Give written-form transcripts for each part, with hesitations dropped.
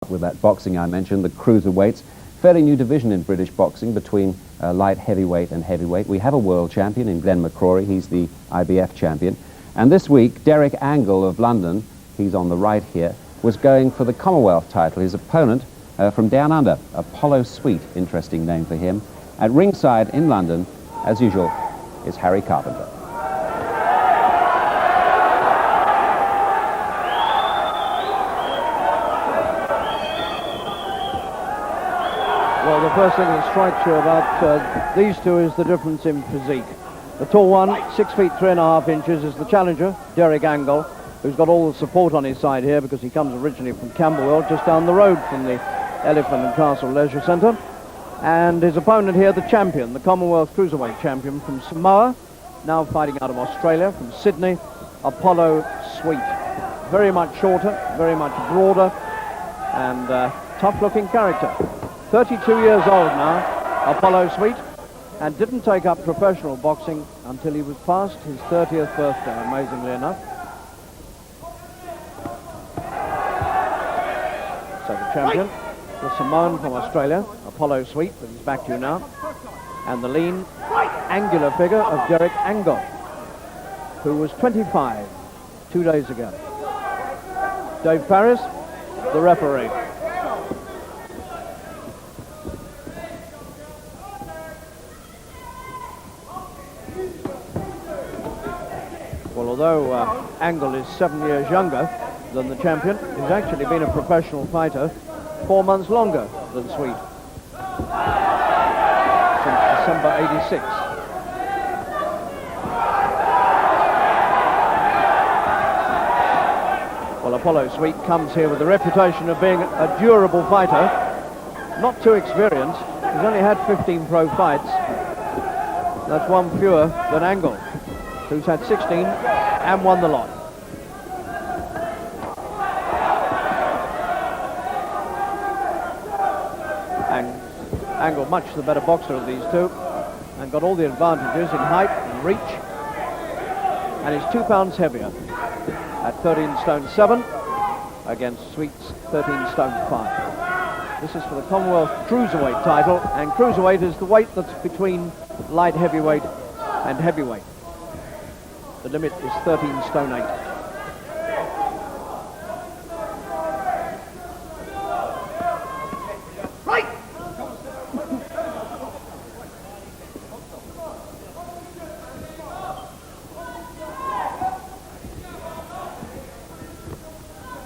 start with that boxing I mentioned, the cruiserweights. Fairly new division in British boxing between light heavyweight and heavyweight. We have a world champion in Glenn McCrory. He's the IBF champion. And this week, Derek Angol of London, he's on the right here, was going for the Commonwealth title. His opponent from down under, Apollo Sweet, interesting name for him. At ringside in London, as usual, is Harry Carpenter. Well, the first thing that strikes you about these two is the difference in physique. The tall one, 6 feet 3.5 inches, is the challenger, Derek Angol, who's got all the support on his side here because he comes originally from Camberwell, just down the road from the Elephant and Castle Leisure Centre. And his opponent here, the champion, the Commonwealth Cruiserweight champion from Samoa, now fighting out of Australia, from Sydney, Apollo Sweet. Very much shorter, very much broader, and tough-looking character. 32 years old now, Apollo Sweet, and didn't take up professional boxing until he was past his 30th birthday, amazingly enough. So the champion, the Samoan from Australia, Apollo Sweet, with his back to you now, and the lean, angular figure of Derek Angol, who was 25 2 days ago. Dave Paris, the referee. Well, although Angol is 7 years younger than the champion, he's actually been a professional fighter 4 months longer than Sweet, since December '86. Well, Apollo Sweet comes here with the reputation of being a durable fighter, not too experienced. He's only had 15 pro fights. That's one fewer than Angol, who's had 16 and won the lot. Angol, much the better boxer of these two, and got all the advantages in height and reach, and is 2 pounds heavier at 13 stone 7 against Sweet's 13 stone 5. This is for the Commonwealth Cruiserweight title, and Cruiserweight is the weight that's between light heavyweight and heavyweight. The limit is 13 stone 8.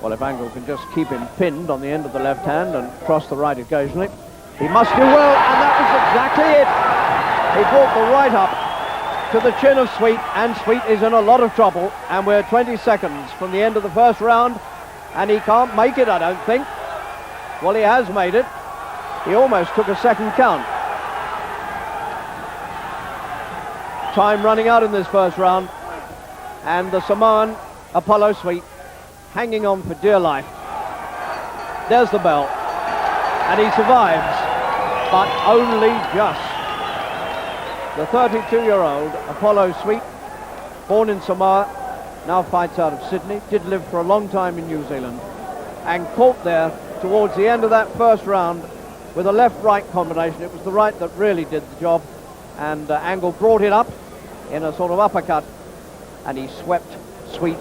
Well, if Angol can just keep him pinned on the end of the left hand and cross the right occasionally, he must do well, and that was exactly it. He brought the right up to the chin of Sweet, and Sweet is in a lot of trouble, and we're 20 seconds from the end of the first round, and he can't make it, I don't think. Well, he has made it. He almost took a second count. Time running out in this first round, and the Samoan, Apollo Sweet, hanging on for dear life. There's the bell, and he survives, but only just. The 32-year-old Apollo Sweet, born in Samoa, now fights out of Sydney, did live for a long time in New Zealand, and caught there towards the end of that first round with a left-right combination. It was the right that really did the job, and Angol brought it up in a sort of uppercut, and he swept Sweet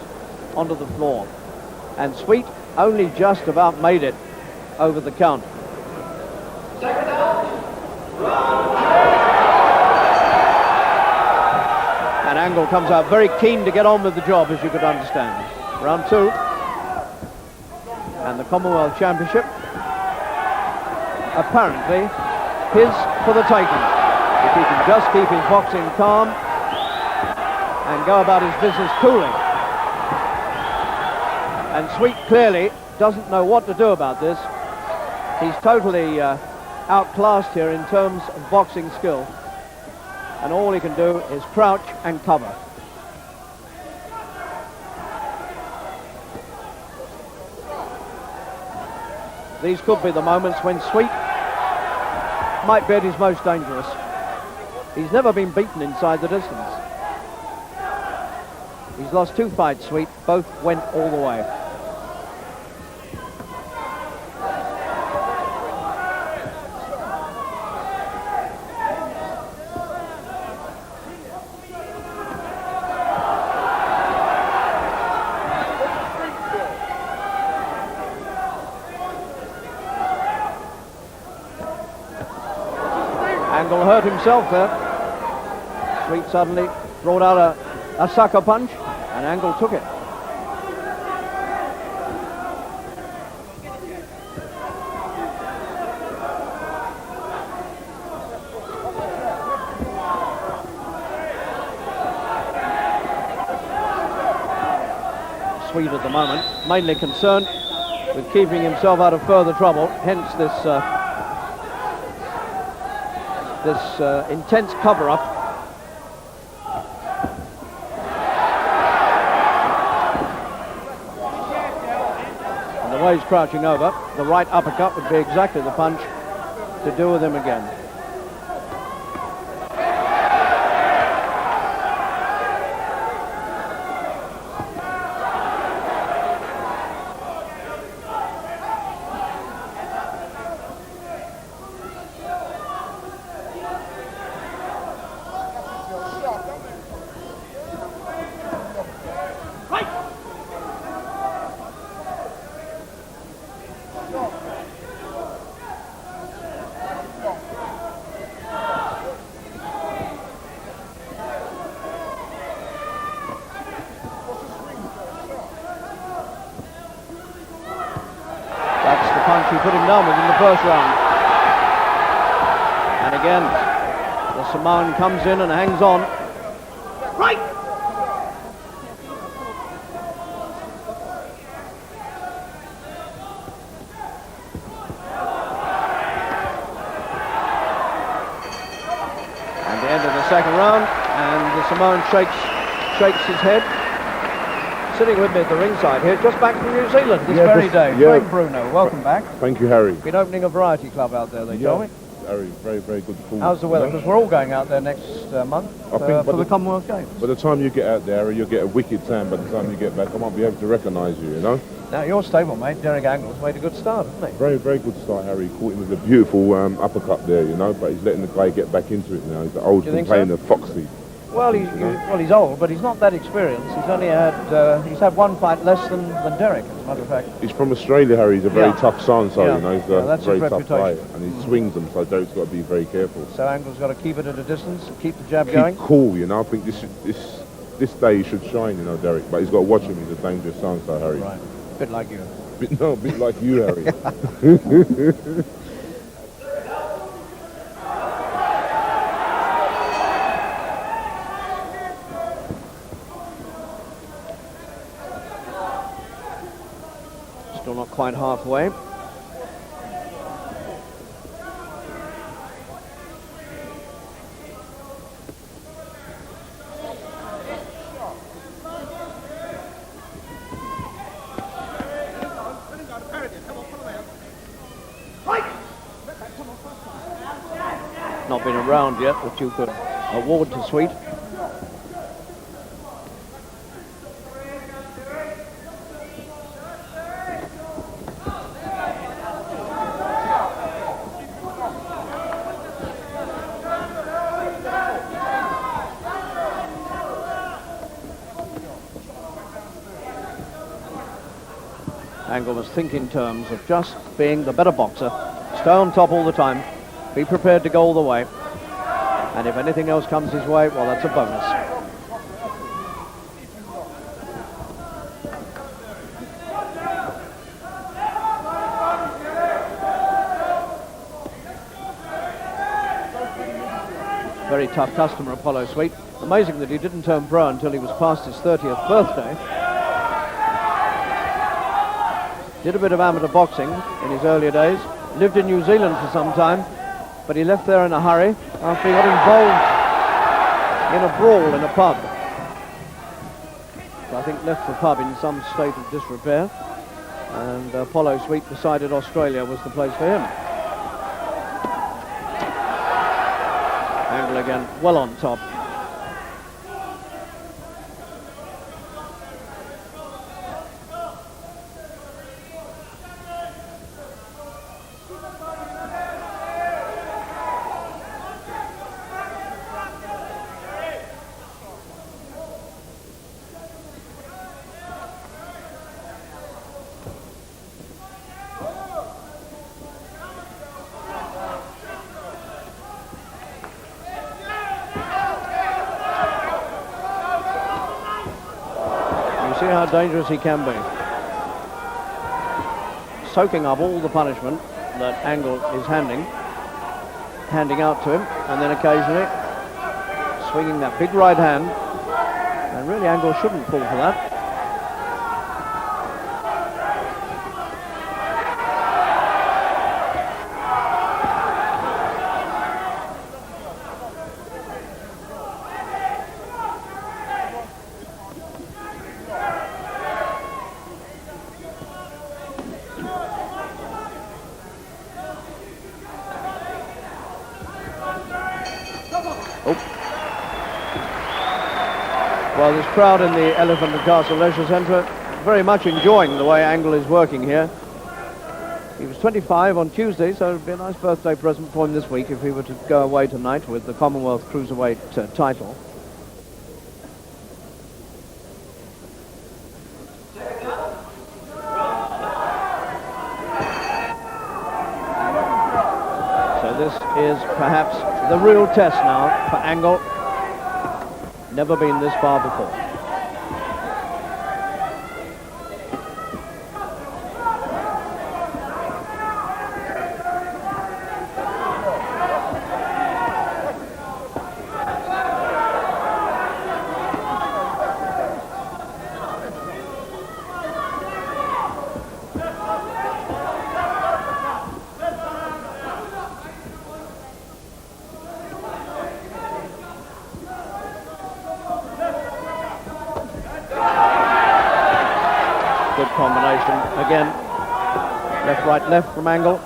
onto the floor. And Sweet only just about made it over the count. And Angol comes out very keen to get on with the job, as you could understand. Round 2. And the Commonwealth Championship, apparently, his for the taking. If he can just keep his boxing calm and go about his business coolly. And Sweet clearly doesn't know what to do about this. He's totally outclassed here in terms of boxing skill. And all he can do is crouch and cover. These could be the moments when Sweet might be at his most dangerous. He's never been beaten inside the distance. He's lost 2 fights, Sweet. Both went all the way. Angol hurt himself there. Sweet suddenly brought out a sucker punch, and Angol took it. Sweet at the moment, mainly concerned with keeping himself out of further trouble, hence this intense cover-up. And the way he's crouching over, the right uppercut would be exactly the punch to do with him again. He put him down with in the first round. And again, the Samoan comes in and hangs on. Right! And the end of the second round, and the Samoan shakes his head. Sitting with me at the ringside here, just back from New Zealand this very day. Frank Bruno, welcome back. Thank you, Harry. Been opening a variety club out there, they told me. Harry, very, very good call. How's the weather? Because we're all going out there next month for the Commonwealth Games. By the time you get out there, Harry, you'll get a wicked tan. By the time you get back, I won't be able to recognise you, you know? Now, your stablemate, Derek Angol's made a good start, hasn't he? Very, very good start, Harry. Caught him with a beautiful uppercut there, you know, but he's letting the guy get back into it now. He's the old complainer, Foxy. Well, he's old, but he's not that experienced. He's only had one fight less than Derek, as a matter of fact. He's from Australia, Harry. He's a very tough son, so you know, he's a very tough guy, and he swings them, so Derek's got to be very careful. So Angol's got to keep it at a distance, keep the jab going. Cool, you know. I think this day he should shine, you know, Derek. But he's got to watch him. He's a dangerous son, so Harry. Right, a bit like you. A bit like you, Harry. Still not quite halfway. Not been around yet that you could award to Sweet. Angol must think in terms of just being the better boxer, stay on top all the time, be prepared to go all the way, and if anything else comes his way, well, that's a bonus. Very tough customer, Apollo Sweet. Amazing that he didn't turn pro until he was past his 30th birthday. Did a bit of amateur boxing in his earlier days. Lived in New Zealand for some time, but he left there in a hurry after he got involved in a brawl in a pub. So I think left the pub in some state of disrepair, and Apollo Sweet decided Australia was the place for him. Angol again, well on top. how dangerous he can be. Soaking up all the punishment that Angol is handing out to him, and then occasionally swinging that big right hand. And really, Angol shouldn't fall for that. Well, this crowd in the Elephant and Castle Leisure Centre very much enjoying the way Angol is working here. He was 25 on Tuesday, so it would be a nice birthday present for him this week if he were to go away tonight with the Commonwealth Cruiserweight title. So this is perhaps the real test now for Angol. Never been this far before. Good combination again. Left, right, left from Angol.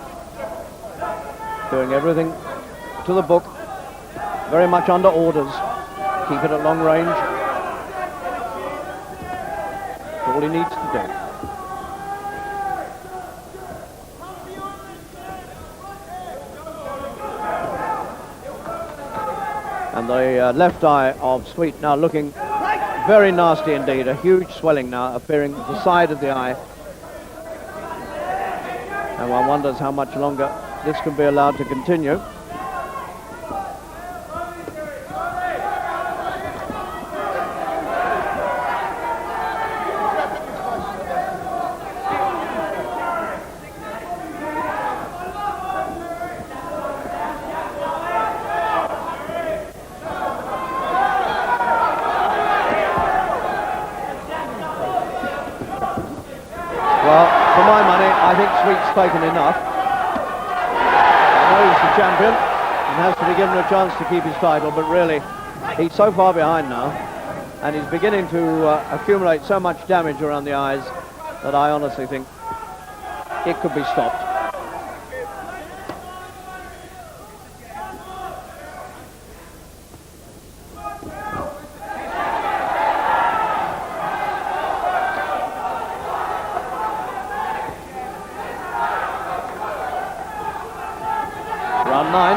Doing everything to the book. Very much under orders. Keep it at long range. That's all he needs to do. And the left eye of Sweet now looking very nasty indeed. A huge swelling now appearing at the side of the eye. And one wonders how much longer this can be allowed to continue. Well, for my money, I think Sweet's taken enough. I know he's the champion and has to be given a chance to keep his title, but really, he's so far behind now, and he's beginning to accumulate so much damage around the eyes that I honestly think it could be stopped. Round 9.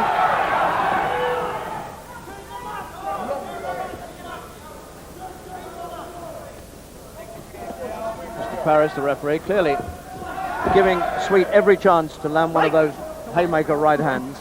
Mr. Paris, the referee, clearly giving Sweet every chance to land one of those haymaker right hands.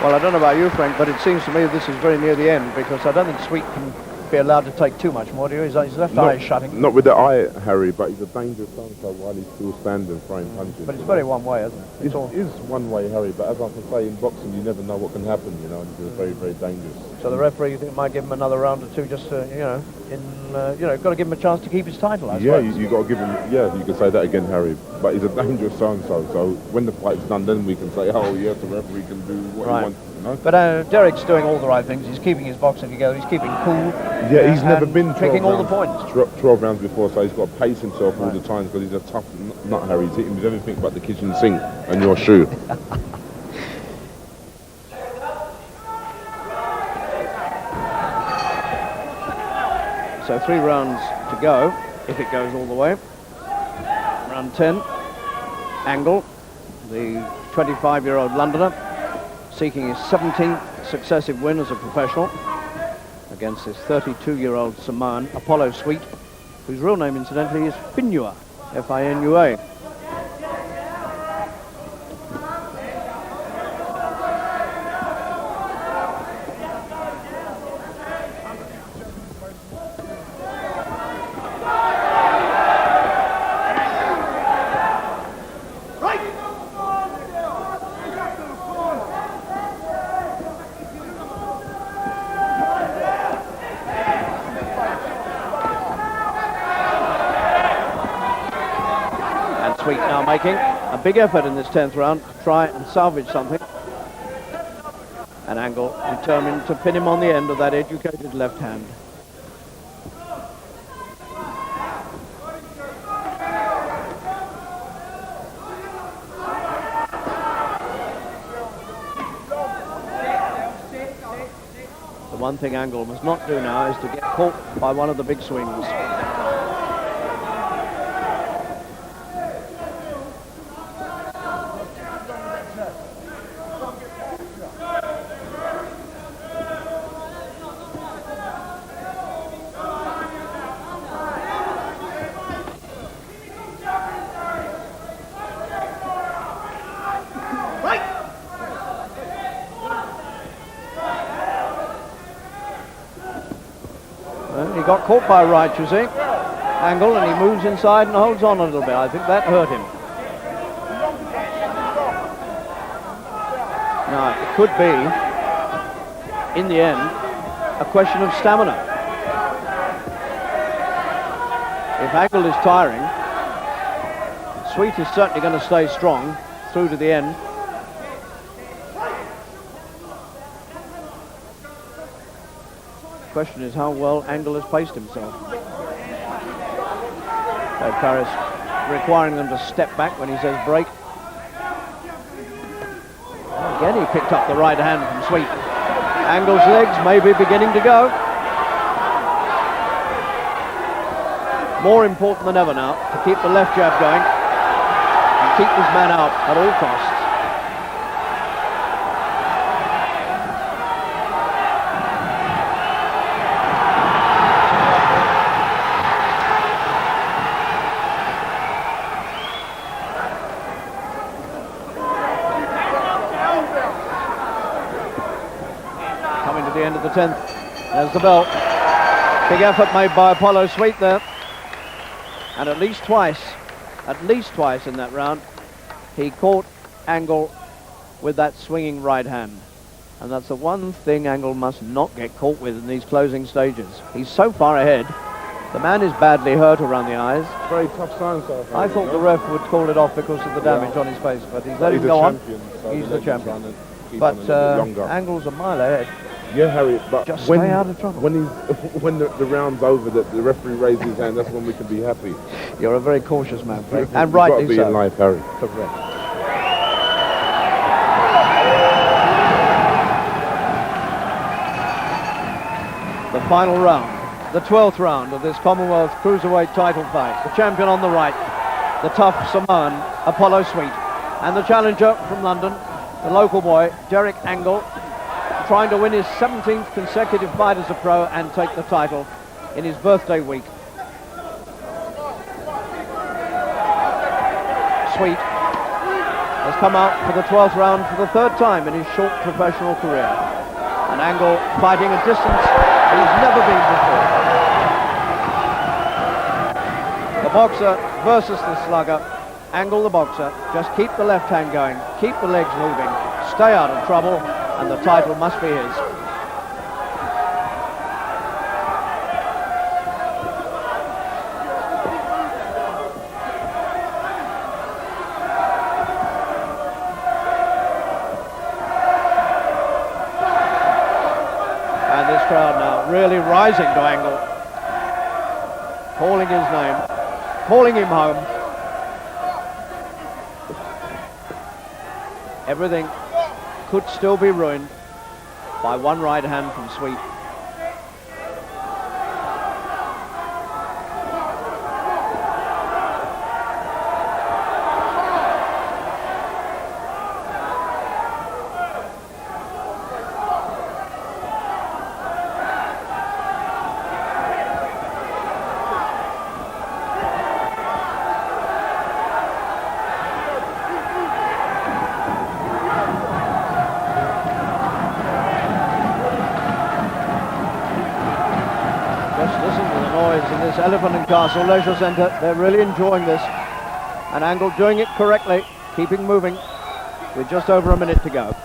Well, I don't know about you, Frank, but it seems to me this is very near the end, because I don't think Sweet can be allowed to take too much more, do you? His left eye is shutting. Not with the eye, Harry, but he's a dangerous so while he's still standing, throwing punches. But it's very one way, isn't it? It is one way, Harry, but as I can say, in boxing, you never know what can happen, you know, and it's very, very dangerous. So the referee, you think, might give him another round or two, just to, got to give him a chance to keep his title, I suppose. You got to give him, you can say that again, Harry, but he's a dangerous so-and-so, so when the fight's done, then we can say, oh, yes, the referee can do what he wants, you know? But Derek's doing all the right things. He's keeping his boxing together, he's keeping cool. Yeah, he's never been 12 picking all rounds, the points. 12 rounds before, so he's got to pace himself all the time, because he's a tough nut, Harry. He's hitting with everything but the kitchen sink and your shoe. So 3 rounds to go. if it goes all the way. Round 10. Angol, the 25-year-old Londoner, seeking his 17th successive win as a professional against this 32-year-old Samoan, Apollo Sweet, whose real name, incidentally, is Finua, F-I-N-U-A. Sweet now making a big effort in this 10th round to try and salvage something. And Angol determined to pin him on the end of that educated left hand. The one thing Angol must not do now is to get caught by one of the big swings. He got caught by right, you see, Angol, and he moves inside and holds on a little bit. I think that hurt him. Now, it could be, in the end, a question of stamina. If Angol is tiring, Sweet is certainly going to stay strong through to the end. The question is how well Angol has placed himself. So Paris requiring them to step back when he says break. Again, he picked up the right hand from Sweet. Angol's legs may be beginning to go. More important than ever now to keep the left jab going and keep this man out at all costs. The end of the 10th. There's the bell. Big effort made by Apollo Sweet there. And at least twice in that round, he caught Angol with that swinging right hand. And that's the one thing Angol must not get caught with in these closing stages. He's so far ahead. The man is badly hurt around the eyes. Very tough sign, sir. I thought the ref would call it off because of the damage on his face, but he's letting him go on. So he's the champion. But Angol's a mile ahead. Yeah, Harry, but just when, stay out of trouble. When the round's over, the referee raises his hand, that's when we can be happy. You're a very cautious man, Frank. And You've rightly got to be so. in life, Harry. Correct. The final round, the 12th round of this Commonwealth Cruiserweight title fight. The champion on the right, the tough Samoan, Apollo Sweet. And the challenger from London, the local boy, Derek Angol, trying to win his 17th consecutive fight as a pro and take the title in his birthday week. Sweet has come out for the 12th round for the 3rd time in his short professional career. And Angol fighting a distance he's never been before. The boxer versus the slugger. Angol, the boxer, just keep the left hand going, keep the legs moving, stay out of trouble, and the title must be his. And this crowd now really rising to Angol, calling his name, calling him home. Everything could still be ruined by one right hand from Sweet. this Elephant and Castle Leisure Centre. They're really enjoying this. And Angol doing it correctly, keeping moving with just over a minute to go.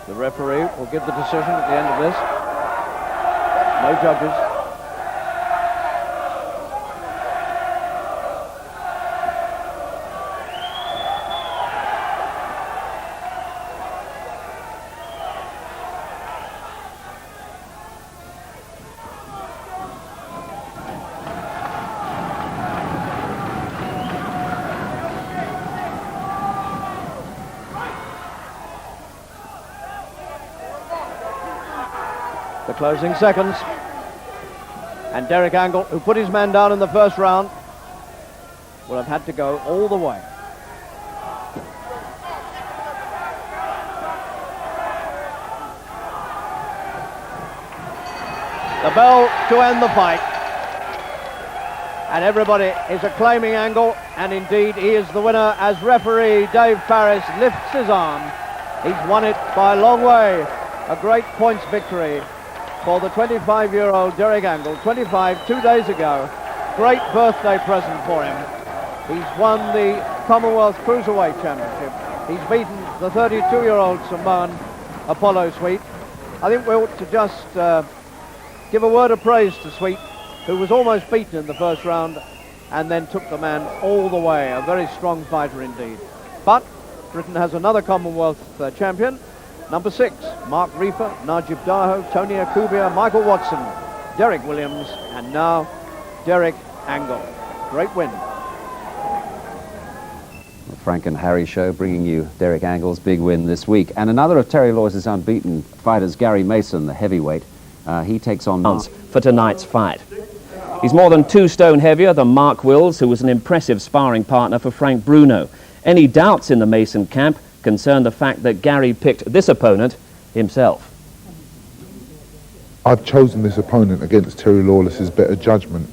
The referee will give the decision at the end of this. No judges. The closing seconds, and Derek Angol, who put his man down in the first round, will have had to go all the way. The bell to end the fight, and everybody is acclaiming Angol, and indeed he is the winner as referee Dave Farris lifts his arm. He's won it by a long way. A great points victory for the 25-year-old Derek Angol, 25 2 days ago. Great birthday present for him. He's won the Commonwealth Cruiserweight Championship. He's beaten the 32-year-old Samoan Apollo Sweet. I think we ought to just give a word of praise to Sweet, who was almost beaten in the first round and then took the man all the way. A very strong fighter indeed. But Britain has another Commonwealth champion. Number 6, Mark Reefer, Najib Daho, Tony Akubia, Michael Watson, Derek Williams, and now Derek Angol. Great win. The Frank and Harry show bringing you Derek Angol's big win this week. And another of Terry Lawes' unbeaten fighters, Gary Mason, the heavyweight. He takes on for tonight's fight. He's more than 2 stone heavier than Mark Wills, who was an impressive sparring partner for Frank Bruno. Any doubts in the Mason camp concern the fact that Gary picked this opponent himself. I've chosen this opponent against Terry Lawless's better judgment.